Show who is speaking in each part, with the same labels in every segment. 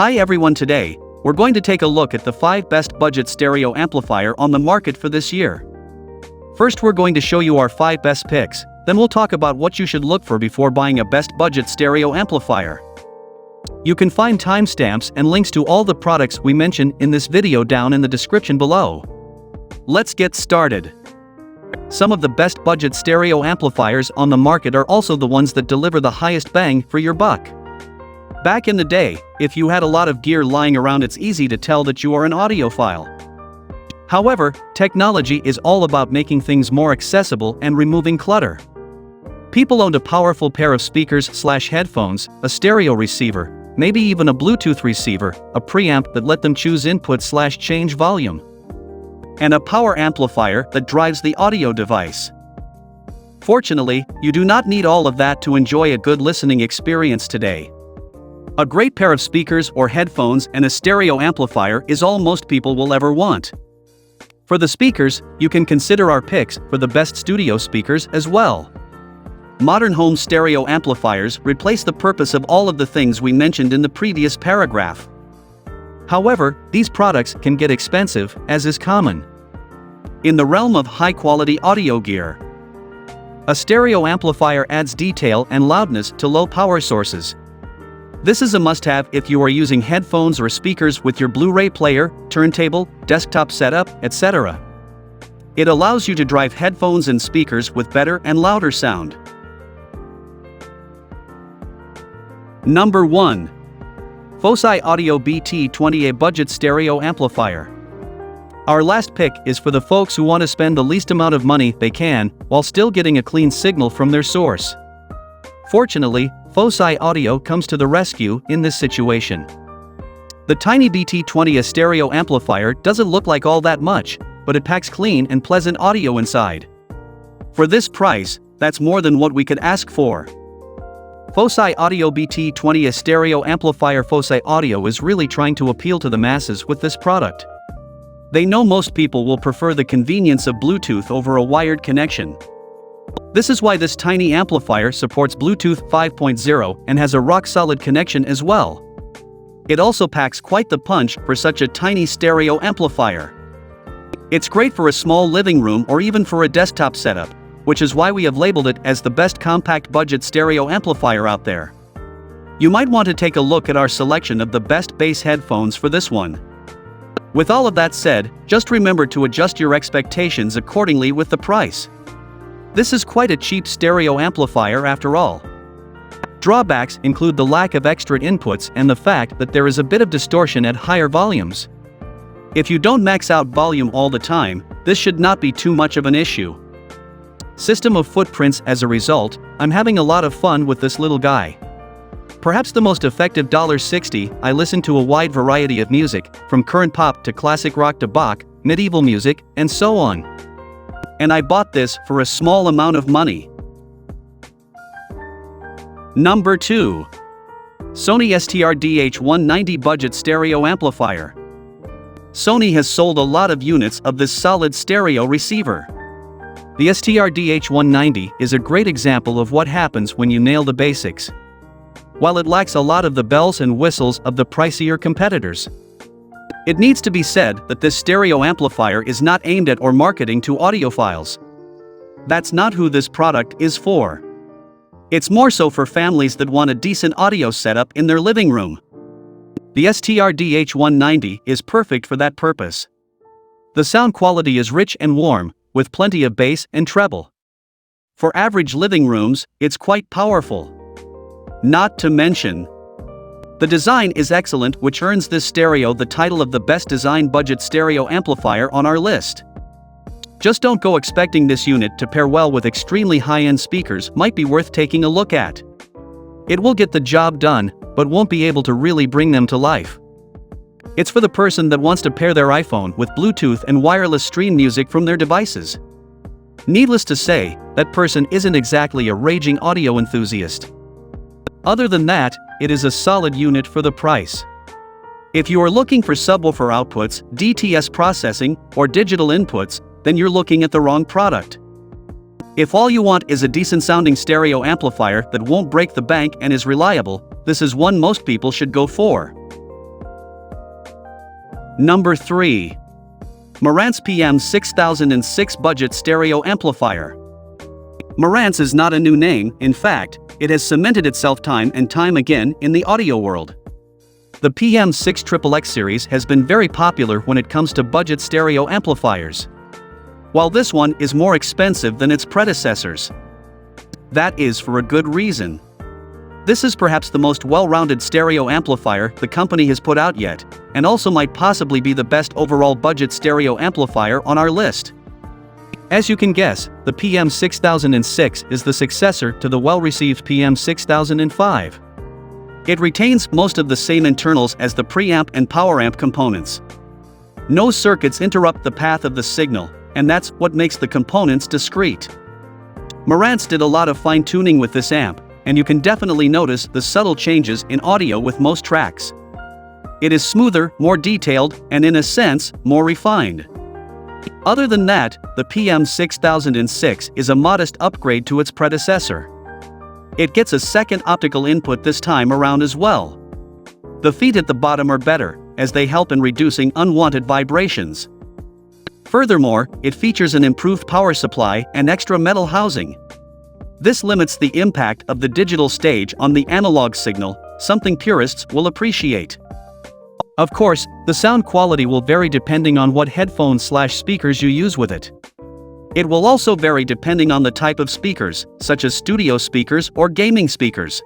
Speaker 1: Hi everyone, today, we're going to take a look at the 5 best budget stereo amplifier on the market for this year. First, we're going to show you our 5 best picks, then we'll talk about what you should look for before buying a best budget stereo amplifier. You can find timestamps and links to all the products we mention in this video down in the description below. Let's get started. Some of the best budget stereo amplifiers on the market are also the ones that deliver the highest bang for your buck. Back in the day, if you had a lot of gear lying around, it's easy to tell that you are an audiophile. However, technology is all about making things more accessible and removing clutter. People owned a powerful pair of speakers/headphones, a stereo receiver, maybe even a Bluetooth receiver, a preamp that let them choose input/change volume, and a power amplifier that drives the audio device. Fortunately, you do not need all of that to enjoy a good listening experience today. A great pair of speakers or headphones and a stereo amplifier is all most people will ever want. For the speakers, you can consider our picks for the best studio speakers as well. Modern home stereo amplifiers replace the purpose of all of the things we mentioned in the previous paragraph. However, these products can get expensive, as is common in the realm of high-quality audio gear. A stereo amplifier adds detail and loudness to low-power sources. This is a must-have if you are using headphones or speakers with your Blu-ray player, turntable, desktop setup, etc. It allows you to drive headphones and speakers with better and louder sound. Number 1. Fosi Audio BT20A Budget Stereo Amplifier. Our last pick is for the folks who want to spend the least amount of money they can while still getting a clean signal from their source. Fortunately, Fosi Audio comes to the rescue in this situation. The tiny BT20A stereo amplifier doesn't look like all that much, but it packs clean and pleasant audio inside. For this price, that's more than what we could ask for. Fosi Audio BT20A stereo amplifier. Fosi Audio is really trying to appeal to the masses with this product. They know most people will prefer the convenience of Bluetooth over a wired connection. This is why this tiny amplifier supports Bluetooth 5.0 and has a rock-solid connection as well. It also packs quite the punch for such a tiny stereo amplifier. It's great for a small living room or even for a desktop setup, which is why we have labeled it as the best compact budget stereo amplifier out there. You might want to take a look at our selection of the best bass headphones for this one. With all of that said, just remember to adjust your expectations accordingly with the price. This is quite a cheap stereo amplifier after all. Drawbacks include the lack of extra inputs and the fact that there is a bit of distortion at higher volumes. If you don't max out volume all the time, this should not be too much of an issue. System of footprints. As a result, I'm having a lot of fun with this little guy. Perhaps the most effective $60. I listen to a wide variety of music, from current pop to classic rock to Bach, medieval music, and so on. And I bought this for a small amount of money. Number 2. Sony STRDH190 Budget Stereo Amplifier. Sony has sold a lot of units of this solid stereo receiver. The STRDH190 is a great example of what happens when you nail the basics, while it lacks a lot of the bells and whistles of the pricier competitors. It needs to be said that this stereo amplifier is not aimed at or marketing to audiophiles. That's not who this product is for. It's more so for families that want a decent audio setup in their living room. The STRDH190 is perfect for that purpose. The sound quality is rich and warm, with plenty of bass and treble. For average living rooms, it's quite powerful. Not to mention, the design is excellent, which earns this stereo the title of the best design budget stereo amplifier on our list. Just don't go expecting this unit to pair well with extremely high-end speakers. Might be worth taking a look at. It will get the job done, but won't be able to really bring them to life. It's for the person that wants to pair their iPhone with Bluetooth and wireless stream music from their devices. Needless to say, that person isn't exactly a raging audio enthusiast. Other than that, it is a solid unit for the price. If you are looking for subwoofer outputs, DTS processing, or digital inputs, then you're looking at the wrong product. If all you want is a decent sounding stereo amplifier that won't break the bank and is reliable, this is one most people should go for. Number 3. Marantz PM6006 Budget Stereo Amplifier. Marantz is not a new name, in fact, it has cemented itself time and time again in the audio world. The PM6006 series has been very popular when it comes to budget stereo amplifiers, while this one is more expensive than its predecessors. That is for a good reason. This is perhaps the most well-rounded stereo amplifier the company has put out yet, and also might possibly be the best overall budget stereo amplifier on our list. As you can guess, the PM6006 is the successor to the well-received PM6005. It retains most of the same internals as the preamp and power amp components. No circuits interrupt the path of the signal, and that's what makes the components discrete. Marantz did a lot of fine-tuning with this amp, and you can definitely notice the subtle changes in audio with most tracks. It is smoother, more detailed, and in a sense, more refined. Other than that, the PM6006 is a modest upgrade to its predecessor. It gets a second optical input this time around as well. The feet at the bottom are better, as they help in reducing unwanted vibrations. Furthermore, it features an improved power supply and extra metal housing. This limits the impact of the digital stage on the analog signal, something purists will appreciate. Of course, the sound quality will vary depending on what headphones/speakers you use with it. It will also vary depending on the type of speakers, such as studio speakers or gaming speakers.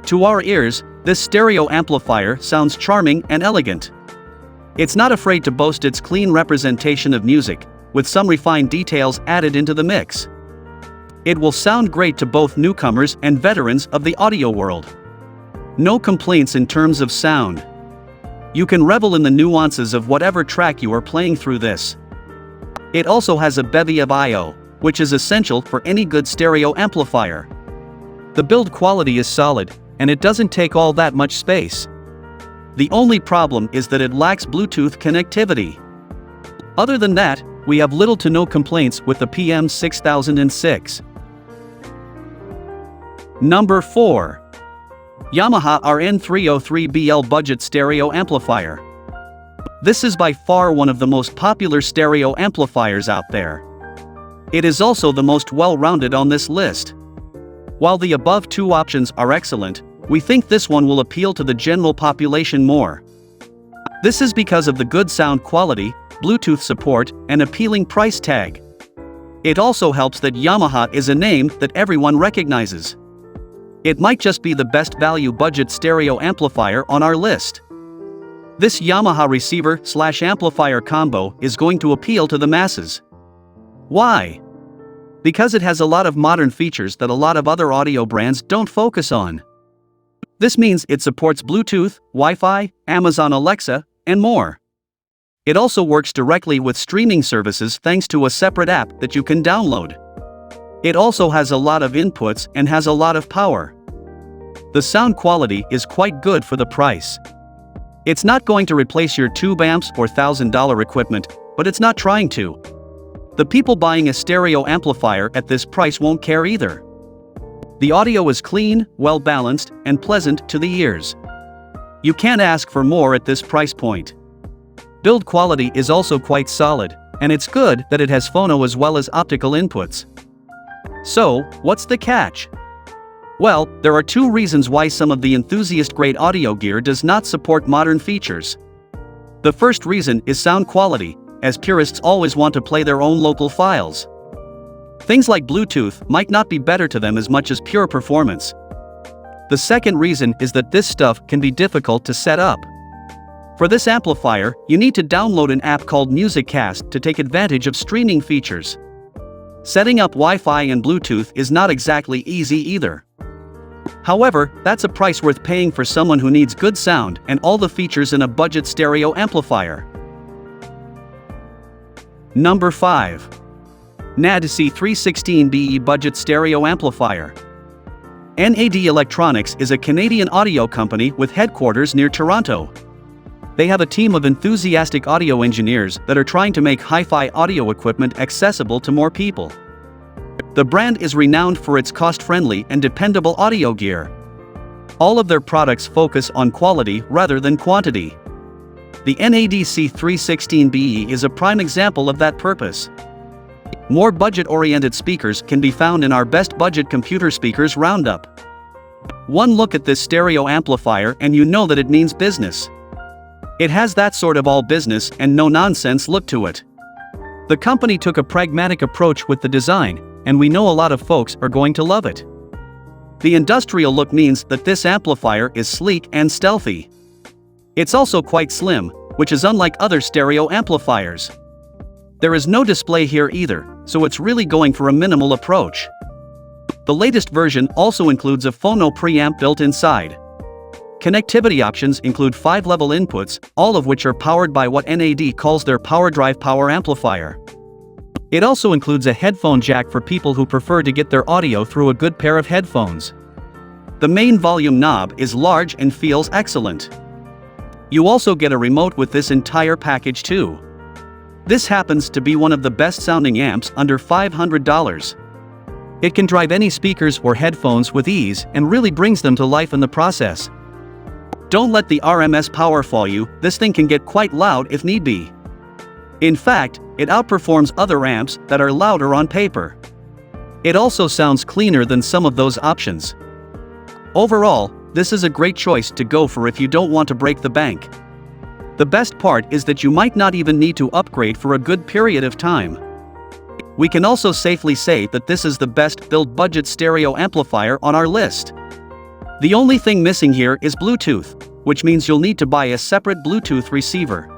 Speaker 1: To our ears, this stereo amplifier sounds charming and elegant. It's not afraid to boast its clean representation of music, with some refined details added into the mix. It will sound great to both newcomers and veterans of the audio world. No complaints in terms of sound. You can revel in the nuances of whatever track you are playing through this. It also has a bevy of I/O, which is essential for any good stereo amplifier. The build quality is solid, and it doesn't take all that much space. The only problem is that it lacks Bluetooth connectivity. Other than that, we have little to no complaints with the PM6006. Number 4. Yamaha N303BL Budget Stereo Amplifier. This is by far one of the most popular stereo amplifiers out there. It is also the most well-rounded on this list. While the above two options are excellent, we think this one will appeal to the general population more. This is because of the good sound quality, Bluetooth support, and appealing price tag. It also helps that Yamaha is a name that everyone recognizes. It might just be the best value budget stereo amplifier on our list. This Yamaha receiver/amplifier combo is going to appeal to the masses. Why? Because it has a lot of modern features that a lot of other audio brands don't focus on. This means it supports Bluetooth, Wi-Fi, Amazon Alexa, and more. It also works directly with streaming services thanks to a separate app that you can download. It also has a lot of inputs and has a lot of power. The sound quality is quite good for the price. It's not going to replace your tube amps or $1,000 equipment, but it's not trying to. The people buying a stereo amplifier at this price won't care either. The audio is clean, well-balanced, and pleasant to the ears. You can't ask for more at this price point. Build quality is also quite solid, and it's good that it has phono as well as optical inputs. So, what's the catch? Well, there are two reasons why some of the enthusiast-grade audio gear does not support modern features. The first reason is sound quality, as purists always want to play their own local files. Things like Bluetooth might not be better to them as much as pure performance. The second reason is that this stuff can be difficult to set up. For this amplifier, you need to download an app called MusicCast to take advantage of streaming features. Setting up Wi-Fi and Bluetooth is not exactly easy either. However, that's a price worth paying for someone who needs good sound and all the features in a budget stereo amplifier. Number 5. NAD C316BE Budget Stereo Amplifier. NAD Electronics is a Canadian audio company with headquarters near Toronto. They have a team of enthusiastic audio engineers that are trying to make hi-fi audio equipment accessible to more people. The brand is renowned for its cost-friendly and dependable audio gear. All of their products focus on quality rather than quantity. The NADC316BE is a prime example of that purpose. More budget-oriented speakers can be found in our Best Budget Computer Speakers Roundup. One look at this stereo amplifier and you know that it means business. It has that sort of all business and no nonsense look to it. The company took a pragmatic approach with the design, and we know a lot of folks are going to love it. The industrial look means that this amplifier is sleek and stealthy. It's also quite slim, which is unlike other stereo amplifiers. There is no display here either, so it's really going for a minimal approach. The latest version also includes a phono preamp built inside. Connectivity options include 5-level inputs, all of which are powered by what NAD calls their PowerDrive power amplifier. It also includes a headphone jack for people who prefer to get their audio through a good pair of headphones. The main volume knob is large and feels excellent. You also get a remote with this entire package too. This happens to be one of the best sounding amps under $500. It can drive any speakers or headphones with ease and really brings them to life in the process. Don't let the RMS power fool you, this thing can get quite loud if need be. In fact, it outperforms other amps that are louder on paper. It also sounds cleaner than some of those options. Overall, this is a great choice to go for if you don't want to break the bank. The best part is that you might not even need to upgrade for a good period of time. We can also safely say that this is the best built budget stereo amplifier on our list. The only thing missing here is Bluetooth, which means you'll need to buy a separate Bluetooth receiver.